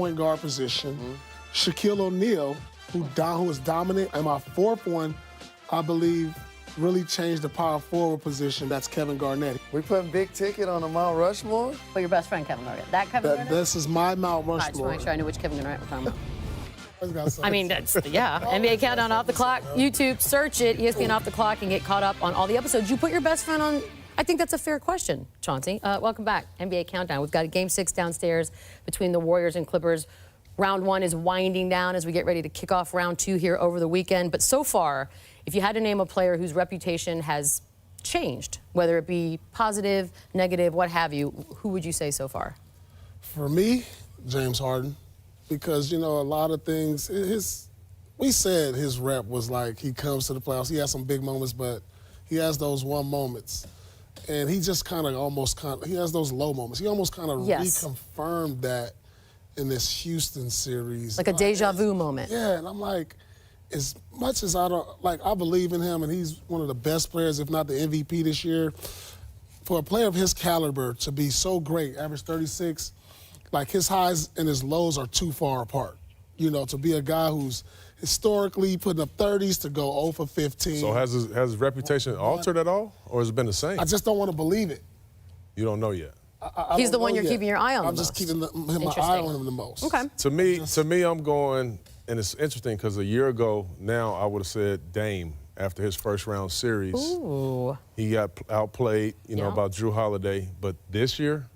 point guard position. Shaquille O'Neal, who is dominant. And my fourth one, I believe, really changed the power forward position. That's Kevin Garnett. We putting big ticket on the Mount Rushmore? Well, your best friend, Kevin Garnett. That Kevin Garnett? This is my Mount I just want to Rushmore. make sure I knew which Kevin Garnett we're talking about. I I mean, that's, yeah. NBA Countdown Off the Clock. YouTube, search it, ESPN Off the Clock, and get caught up on all the episodes. You put your best friend on. I think that's a fair question, Chauncey. Welcome back, NBA Countdown. We've got a Game 6 downstairs between the Warriors and Clippers. Round 1 is winding down as we get ready to kick off round 2 here over the weekend. But so far, if you had to name a player whose reputation has changed, whether it be positive, negative, what have you, who would you say so far? For me, James Harden. Because, you know, a lot of things, we said his rep was like he comes to the playoffs. He has some big moments, but he has those one moments. And he just he has those low moments. He almost kind of reconfirmed that in this Houston series. Like a deja vu moment. Yeah, and I'm like, as much as I believe in him, and he's one of the best players, if not the MVP this year, for a player of his caliber to be so great, average 36, like his highs and his lows are too far apart. You know, to be a guy who's historically putting up 30s to go 0 for 15. So has his reputation altered at all, or has it been the same? I just don't want to believe it. You don't know yet. He's the one you're keeping your eye on the I'm just most. keeping my eye on him the most. Okay. To me, I'm going, and it's interesting because a year ago now I would have said Dame after his first round series. Ooh. He got outplayed, you know, about Drew Holiday. But this year,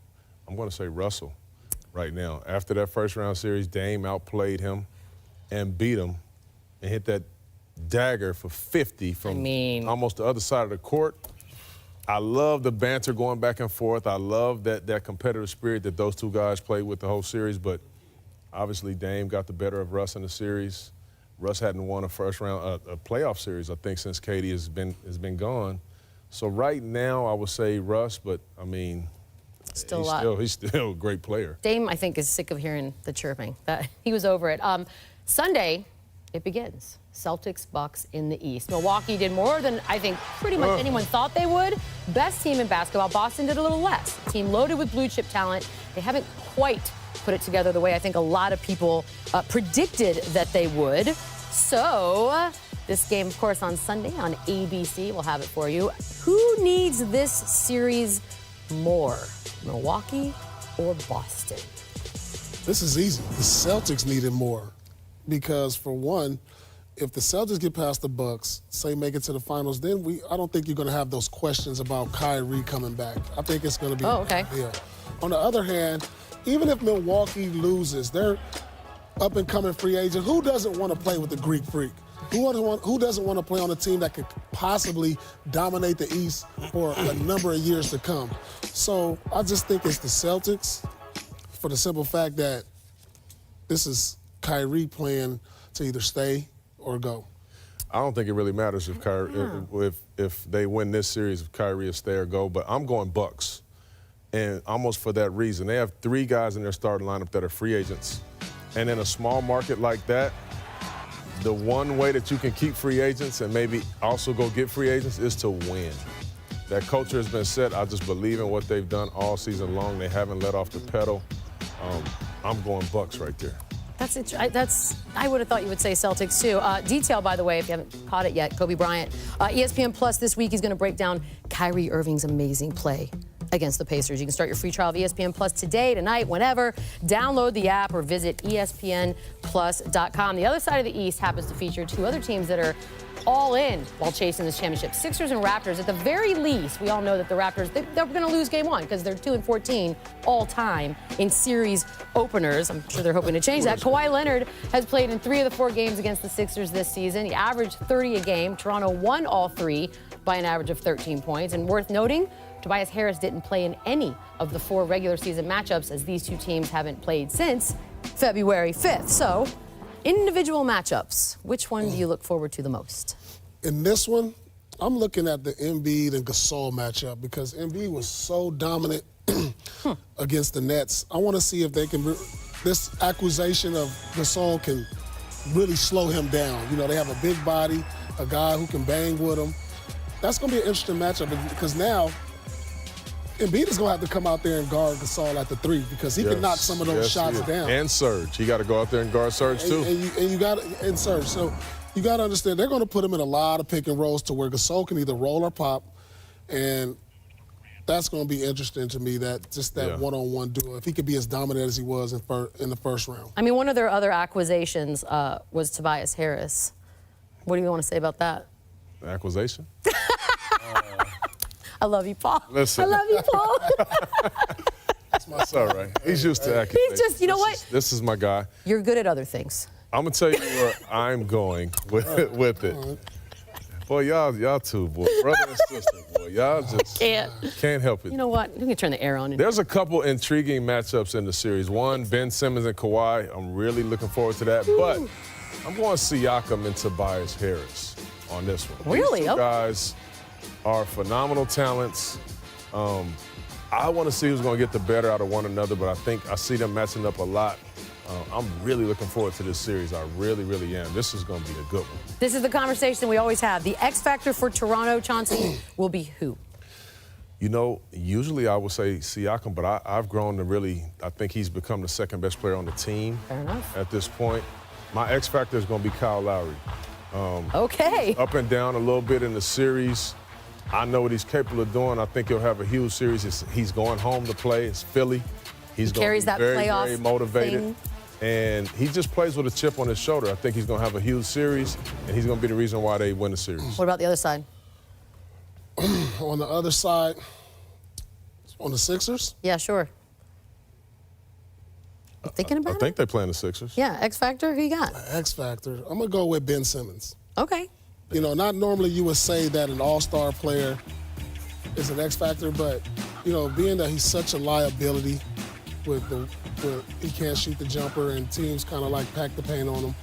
I'm going to say Russell right now. After that first round series, Dame outplayed him and beat him and hit that dagger for 50 from almost the other side of the court. I love the banter going back and forth. I love that competitive spirit that those two guys played with the whole series. But obviously, Dame got the better of Russ in the series. Russ hadn't won a first round, a playoff series, I think, since KD has been gone. So right now, I would say Russ, but I mean, he's still a great player. Dame, I think, is sick of hearing the chirping. He was over it. Sunday, it begins. Celtics, Bucks in the East. Milwaukee did more than I think pretty much anyone thought they would. Best team in basketball. Boston did a little less. Team loaded with blue chip talent. They haven't quite put it together the way I think a lot of people predicted that they would. So this game, of course, on Sunday on ABC. We'll have it for you. Who needs this series more, Milwaukee or Boston? This is easy. The Celtics need it more because, for one, if the Celtics get past the Bucks, say make it to the finals, then I don't think you're going to have those questions about Kyrie coming back. I think it's going to be yeah. On the other hand, even if Milwaukee loses, they're up-and-coming free agent. Who doesn't want to play with the Greek Freak? Who doesn't want to play on a team that could possibly dominate the East for a number of years to come? So I just think it's the Celtics for the simple fact that this is Kyrie playing to either stay or go. I don't think it really matters if if they win this series, if Kyrie is stay or go, but I'm going Bucks. And almost for that reason. They have 3 guys in their starting lineup that are free agents. And in a small market like that, the one way that you can keep free agents and maybe also go get free agents is to win. That culture has been set. I just believe in what they've done all season long. They haven't let off the pedal. I'm going Bucks right there. I would have thought you would say Celtics too. Detail, by the way, if you haven't caught it yet, Kobe Bryant. ESPN Plus this week, he's going to break down Kyrie Irving's amazing play against the Pacers. You can start your free trial of ESPN Plus today, tonight, whenever. Download the app or visit ESPNplus.com. The other side of the East happens to feature 2 other teams that are all in while chasing this championship. Sixers and Raptors. At the very least, we all know that the Raptors, they're going to lose game 1 because they're 2-14 all time in series openers. I'm sure they're hoping to change that. Kawhi Leonard has played in 3 of the 4 games against the Sixers this season. He averaged 30 a game. Toronto won all 3 by an average of 13 points. And worth noting, Tobias Harris didn't play in any of the 4 regular season matchups as these 2 teams haven't played since February 5th. So, individual matchups, which one do you look forward to the most? In this one, I'm looking at the Embiid and Gasol matchup because Embiid was so dominant against the Nets. I want to see if they can, this acquisition of Gasol can really slow him down. You know, they have a big body, a guy who can bang with him. That's going to be an interesting matchup because now Embiid is going to have to come out there and guard Gasol at the 3 because he can knock some of those shots down. And Serge. He got to go out there and guard Serge, too. And you got and Serge. So you got to understand, they're going to put him in a lot of pick and rolls to where Gasol can either roll or pop. And that's going to be interesting to me, that one-on-one duo, if he could be as dominant as he was in the first round. I mean, one of their other acquisitions was Tobias Harris. What do you want to say about that? Acquisition? I love you, Paul. Listen. I love you, Paul. That's all right. He's used to accusations. He's just, you know what? This is my guy. You're good at other things. I'm going to tell you where I'm going with it. Boy, y'all two, boy. Brother and sister, boy. Y'all just can't help it. You know what? I'm going to turn the air on. There's a couple intriguing matchups in the series. One, Ben Simmons and Kawhi. I'm really looking forward to that. But I'm going Siakam and Tobias Harris on this one. Really? These two guys are phenomenal talents. I want to see who's going to get the better out of one another, but I see them matching up a lot. I'm really looking forward to this series. I really, really am. This is going to be a good one. This is the conversation we always have. The X factor for Toronto, Chauncey, will be who? You know, usually I would say Siakam, but I've grown to really, I think he's become the second best player on the team. Fair enough. At this point. My X factor is going to be Kyle Lowry. Okay. Up and down a little bit in the series. I know what he's capable of doing. I think he'll have a huge series. He's going home to play. It's Philly. He's going to be that very, playoff very motivated. thing. And he just plays with a chip on his shoulder. I think he's going to have a huge series, and he's going to be the reason why they win the series. What about the other side? On the other side, on the Sixers? Yeah, sure. You thinking about it? I think they're playing the Sixers. Yeah, X factor, who you got? X factor, I'm going to go with Ben Simmons. Okay. You know, not normally you would say that an all-star player is an X factor, but, you know, being that he's such a liability he can't shoot the jumper and teams kind of like pack the paint on him,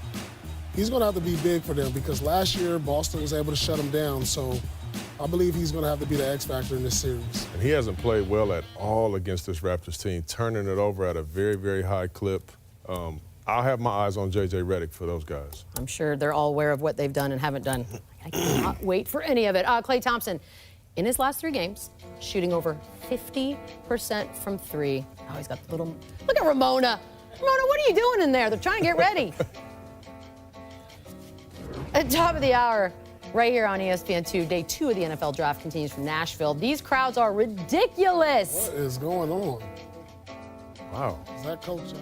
he's going to have to be big for them because last year Boston was able to shut him down. So I believe he's going to have to be the X factor in this series. And he hasn't played well at all against this Raptors team, turning it over at a very, very high clip. I'll have my eyes on J.J. Redick for those guys. I'm sure they're all aware of what they've done and haven't done. I cannot wait for any of it. Klay Thompson, in his last 3 games, shooting over 50% from 3. Oh, he's got the little... Look at Ramona. Ramona, what are you doing in there? They're trying to get ready. At top of the hour, right here on ESPN2, day 2 of the NFL draft continues from Nashville. These crowds are ridiculous. What is going on? Wow. Is that Coach?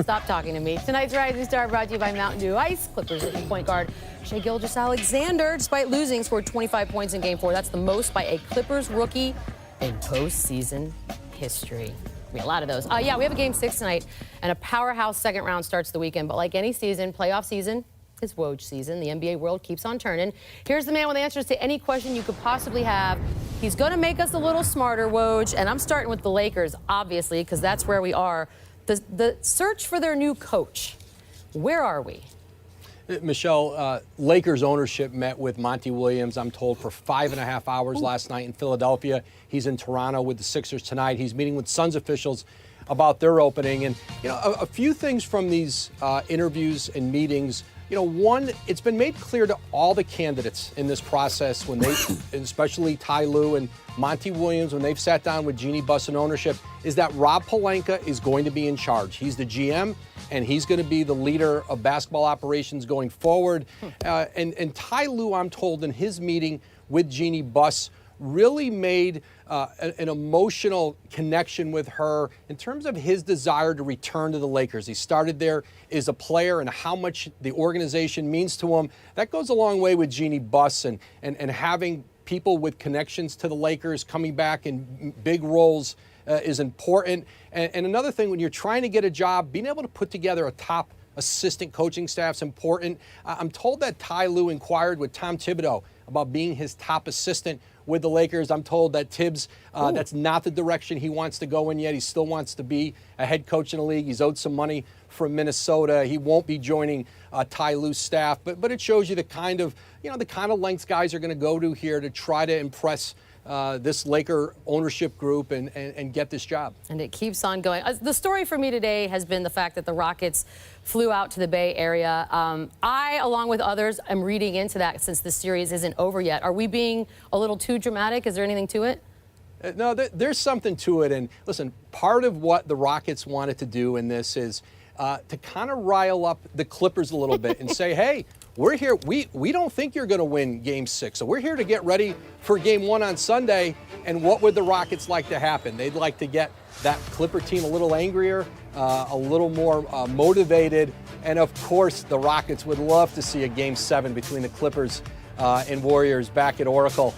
Stop talking to me. Tonight's Rising Star brought to you by Mountain Dew Ice. Clippers rookie point guard Shai Gilgeous-Alexander, despite losing, scored 25 points in Game 4. That's the most by a Clippers rookie in postseason history. We have a lot of those. Yeah, we have a Game 6 tonight, and a powerhouse second round starts the weekend. But like any season, playoff season is Woj season. The NBA world keeps on turning. Here's the man with answers to any question you could possibly have. He's going to make us a little smarter, Woj. And I'm starting with the Lakers, obviously, because that's where we are. The search for their new coach. Where are we? Michelle, Lakers ownership met with Monty Williams, I'm told, for 5.5 hours last night in Philadelphia. He's in Toronto with the Sixers tonight. He's meeting with Suns officials about their opening. And, you know, a few things from these interviews and meetings. You know, one, it's been made clear to all the candidates in this process, when they, especially Ty Lue and Monty Williams, when they've sat down with Jeannie Buss and ownership, is that Rob Pelinka is going to be in charge. He's the GM, and he's going to be the leader of basketball operations going forward. And Ty Lue, I'm told, in his meeting with Jeannie Buss, really made an emotional connection with her in terms of his desire to return to the Lakers. He started there as a player, and how much the organization means to him. That goes a long way with Jeannie Buss, and having people with connections to the Lakers coming back in big roles is important. And another thing, when you're trying to get a job, being able to put together a top assistant coaching staff is important. I'm told that Ty Lue inquired with Tom Thibodeau about being his top assistant with the Lakers. I'm told that Tibbs, that's not the direction he wants to go in yet. He still wants to be a head coach in the league. He's owed some money from Minnesota. He won't be joining Ty Lue's staff, but it shows you the kind of lengths guys are going to go to here to try to impress this Laker ownership group and get this job. And it keeps on going. The story for me today has been the fact that the Rockets flew out to the Bay Area. I, along with others, am reading into that since the series isn't over yet. Are we being a little too dramatic? Is there anything to it? No, there's something to it. And listen, part of what the Rockets wanted to do in this is to kind of rile up the Clippers a little bit and say, hey, we're here. We don't think you're going to win Game 6. So we're here to get ready for Game 1 on Sunday. And what would the Rockets like to happen? They'd like to get that Clipper team a little angrier, a little more motivated. And, of course, the Rockets would love to see a Game 7 between the Clippers and Warriors back at Oracle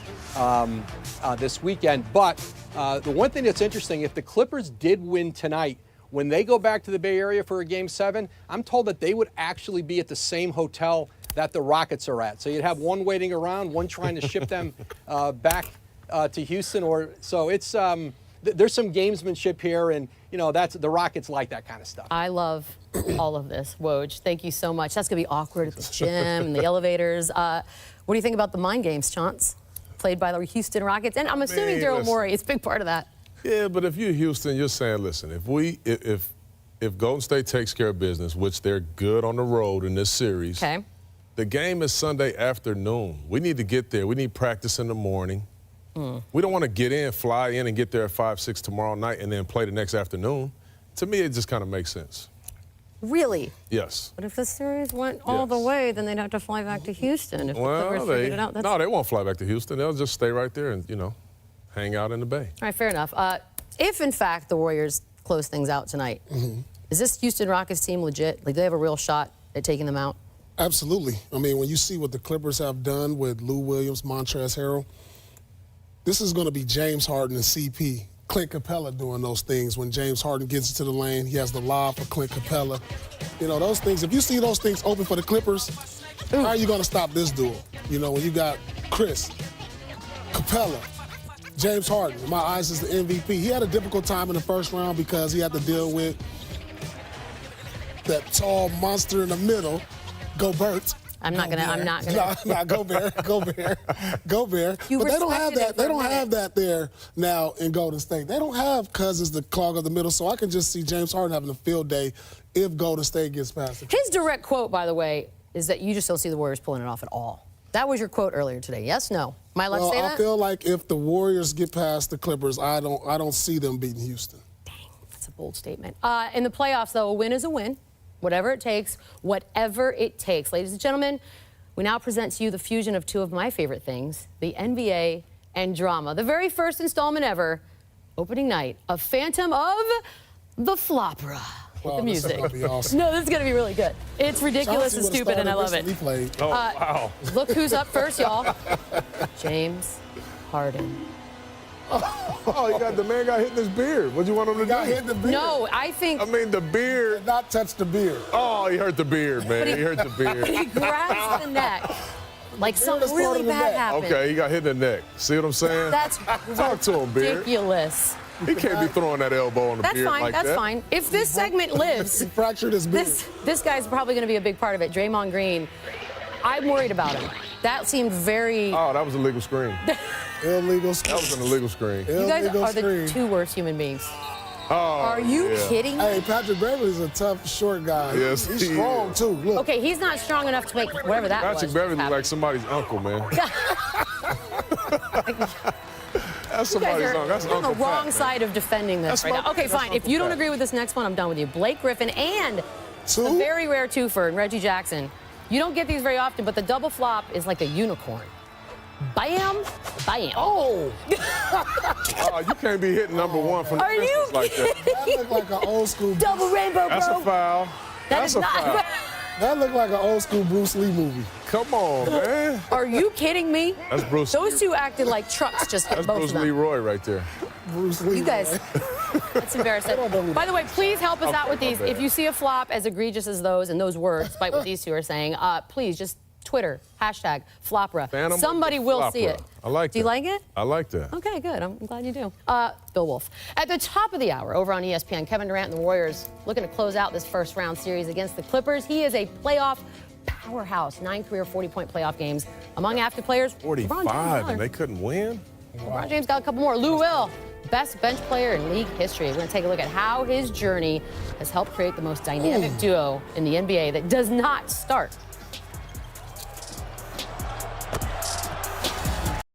this weekend. But the one thing that's interesting, if the Clippers did win tonight, when they go back to the Bay Area for a Game 7, I'm told that they would actually be at the same hotel that the Rockets are at. So you'd have one waiting around, one trying to ship them back to Houston. So it's there's some gamesmanship here, and that's the Rockets like that kind of stuff. I love all of this, Woj. Thank you so much. That's gonna be awkward at the gym and the elevators. What do you think about the mind games, Chauncey? Played by the Houston Rockets, and I'm assuming Daryl Morey is a big part of that. Yeah, but if you're Houston, you're saying, listen, if Golden State takes care of business, which they're good on the road in this series, Okay. the game is Sunday afternoon. We need to get there. We need practice in the morning. We don't want to fly in and get there at 5, 6 tomorrow night and then play the next afternoon. To me, it just kind of makes sense. Really? Yes. But if the series went all the way, then they'd have to fly back to Houston. If the Clippers figured it out. No, they won't fly back to Houston. They'll just stay right there and, hang out in the Bay. All right, fair enough. If, in fact, the Warriors close things out tonight, is this Houston Rockets team legit? Like, do they have a real shot at taking them out? Absolutely. I mean, when you see what the Clippers have done with Lou Williams, Montrezl Harrell, this is going to be James Harden and CP. Clint Capella doing those things. When James Harden gets into the lane, he has the lob for Clint Capella. Those things, if you see those things open for the Clippers, how are you going to stop this duel? When you got Chris, Capella, James Harden, in my eyes is the MVP. He had a difficult time in the first round because he had to deal with that tall monster in the middle, Gobert. I'm not gonna. No, go Bear. But they don't have that. They don't have that there now in Golden State. They don't have Cousins to clog up the middle. So I can just see James Harden having a field day if Golden State gets past it. His direct quote, by the way, is that you just don't see the Warriors pulling it off at all. That was your quote earlier today. Yes, no. Am I allowed to say that? I feel like if the Warriors get past the Clippers, I don't see them beating Houston. Dang, that's a bold statement. In the playoffs, though, a win is a win. Whatever it takes, whatever it takes. Ladies and gentlemen, we now present to you the fusion of two of my favorite things, the NBA and drama. The very first installment ever, opening night of Phantom of the Flopera. Wow, the music. This is gonna be awesome. No, this is going to be really good. It's ridiculous and stupid, and I love it. Oh, wow. Look who's up first, y'all. James Harden. Oh, the man got hit in his beard. What do you want him to do? Got hit in the beard. No, I think... I mean, the beard. Did not touch the beard. Oh, he hurt the beard, man. He hurt the beard. He grabs the neck like something is part really of the bad neck. happened. Okay, he got hit in the neck. See what I'm saying? That's Talk to him, beard. ridiculous. He can't be throwing that elbow on the That's beard fine. like That's that. fine. If this segment lives, He fractured his beard. this guy's probably going to be a big part of it. Draymond Green. I'm worried about him. That seemed very. Oh, that was a legal screen. Illegal screen. That was an illegal screen. You guys Illegal are the screen. two worst human beings. Oh, Are you yeah. kidding me? Hey, Patrick Beverley's a tough, short guy. Yes, He's he strong, is. too. Look. Okay, he's not strong enough to make whatever that was. Patrick Beverley happen. like somebody's uncle, man. That's You guys somebody's are uncle. That's on Uncle the wrong Pat, side of defending this That's right my- now. Okay, that's fine. If Uncle you don't Pat. agree with this next one, I'm done with you. Blake Griffin and Two? the very rare twofer and Reggie Jackson. You don't get these very often, but the double flop is like a unicorn. Bam, bam. Oh, Oh, you can't be hitting number one from the Are you distance like that. that looked like an old school. Double rainbow, bro. That's a foul. That That's is a not. foul. That looked like an old school Bruce Lee movie. Come on, man. Are you kidding me? That's Bruce. Those two acted like trucks just hit That's both Bruce of them. Leroy right there. Bruce Lee. You guys, that's embarrassing. By the way, please help us out with my these. bad. If you see a flop as egregious as those and those words, despite what these two are saying, please just Twitter, hashtag Flopera. Phantom of Somebody the will see Flopera. it. I like Do you that. like it? I like that. Okay, good. I'm glad you do. Bill Wolf. At the top of the hour over on ESPN, Kevin Durant and the Warriors looking to close out this first round series against the Clippers. He is a playoff powerhouse. 9 career 40-point playoff games. Among active players, LeBron James 45, Miller. and they couldn't win? LeBron James got a couple more. Lou Will, best bench player in league history. We're going to take a look at how his journey has helped create the most dynamic duo in the NBA that does not start